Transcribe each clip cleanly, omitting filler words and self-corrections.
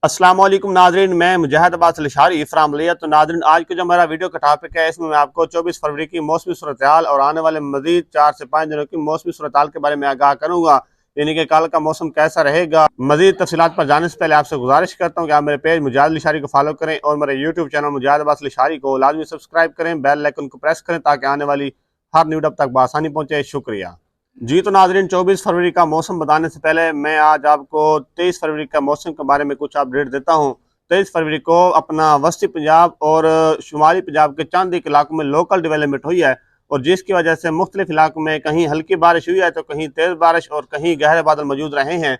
अस्सलाम वालेकुम नाजरीन, मैं मुजाहिद अब्बास लिशारी फ्राम लिया। तो नाजरीन, आज का जो मेरा वीडियो का टॉपिक है, इसमें मैं आपको 24 फरवरी की मौसमी सूरत-ए-हाल और आने वाले मजीद 4 से 5 दिनों की मौसमी सूरत-ए-हाल के बारे में आगाह करूँगा। यानी कि कल का मौसम कैसा रहेगा। मजीद तफसीलात पर जाने से पहले आपसे गुजारिश करता हूँ कि आप मेरे पेज मुजाहिद लिशारी को फॉलो करें और मेरे यूट्यूब चैनल मुजाहिद अब्बास लिशारी को लाजमी सब्सक्राइब करें, बेल आइकन को प्रेस करें ताकि आने वाली हर न्यू वीडियो तक बआसानी पहुँचे। शुक्रिया जी। तो नाजरीन, 24 फरवरी का मौसम बताने से पहले मैं आज आपको 23 फरवरी का मौसम के बारे में कुछ अपडेट देता हूँ। 23 फरवरी को अपना वस्ती पंजाब और शुमाली पंजाब के चंद एक इलाकों में लोकल डेवलपमेंट हुई है और जिसकी वजह से मुख्तलिफ इलाकों में कहीं हल्की बारिश हुई है तो कहीं तेज़ बारिश और कहीं गहरे बादल मौजूद रहे हैं।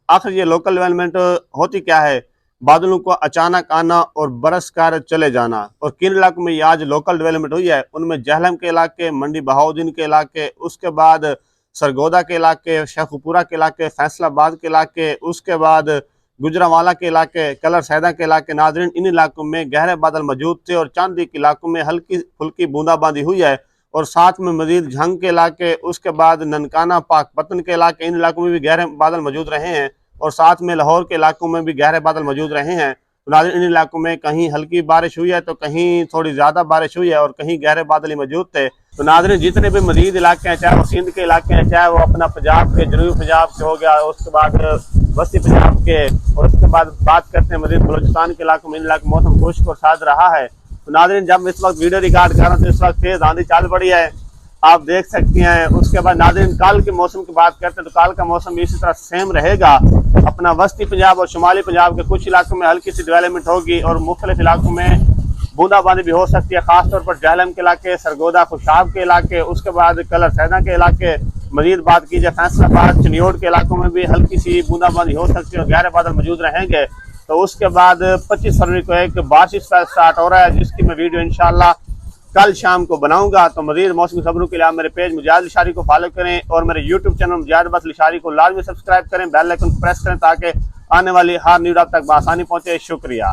आखिर ये लोकल डेवलपमेंट होती क्या है? बादलों को अचानक आना और बरस कर चले जाना। और किन इलाकों में ये आज लोकल डेवलपमेंट हुई है? उनमें जहलम के इलाके, मंडी बहाउद्दीन के इलाके, उसके बाद सरगोदा के इलाके, शेखुपुरा के इलाके, फैसलाबाद के इलाके, उसके बाद गुजरांवाला के इलाके, कलर सैदा के इलाके। नाजरीन, इन इलाकों में गहरे बादल मौजूद थे और चंद एक इलाकों में हल्की फुल्की बूंदाबांदी हुई है और साथ में मजीद झंग के इलाके, उसके बाद ननकाना पाकपतन के इलाके, इन इलाकों में भी गहरे बादल मौजूद रहे हैं और साथ में लाहौर के इलाकों में भी गहरे बादल मौजूद रहे हैं। तो नाज़रीन, इन इलाकों में कहीं हल्की बारिश हुई है तो कहीं थोड़ी ज़्यादा बारिश हुई है और कहीं गहरे बादल ही मौजूद थे। तो नाज़रीन, जितने भी मजीद इलाके हैं, चाहे वो सिंध के इलाके हैं, चाहे वो अपना पंजाब के जनूबी पंजाब के हो गया, उसके बाद वस्ती पंजाब के, और उसके बाद बात करते हैं मजीद बलूचिस्तान के इलाकों में, इन इलाकों में मौसम खुश्क और साद रहा है। तो नाज़रीन, जब इस वक्त वीडियो रिकॉर्ड कर रहे हैं तो इस वक्त तेज़ आंधी चल पड़ी है, आप देख सकती हैं। उसके बाद नाज़रीन, कल के मौसम की बात करते हैं तो कल का मौसम इसी तरह सेम रहेगा। अपना वस्ती पंजाब और शुमाली पंजाब के कुछ इलाकों में हल्की सी डेवलपमेंट होगी और मुख्तलिफ इलाकों में बूंदाबांदी भी हो सकती है, खासतौर पर जहलम के इलाके, सरगोदा खुशाब के इलाके, उसके बाद कलर सैदा के इलाके। मजीद बात कीजिए फैसलाबाद चनियोड़ के इलाकों में भी हल्की सी बूंदाबांदी हो सकती है और गहरे बादल मौजूद रहेंगे। तो उसके बाद 25 फरवरी को एक बारिश स्टार्ट हो रहा है जिसकी मैं वीडियो इंशाल्लाह कल शाम को बनाऊंगा। तो मजीद मौसमी खबरों के लिए आप मेरे पेज मुजाहिद लिशारी को फॉलो करें और मेरे यूट्यूब चैनल मुजाहिद अब्बास लिशारी को लाजमी सब्सक्राइब करें, बेल आइकन को प्रेस करें ताकि आने वाली हर न्यू वीडियो तक बआसानी पहुंचे। शुक्रिया।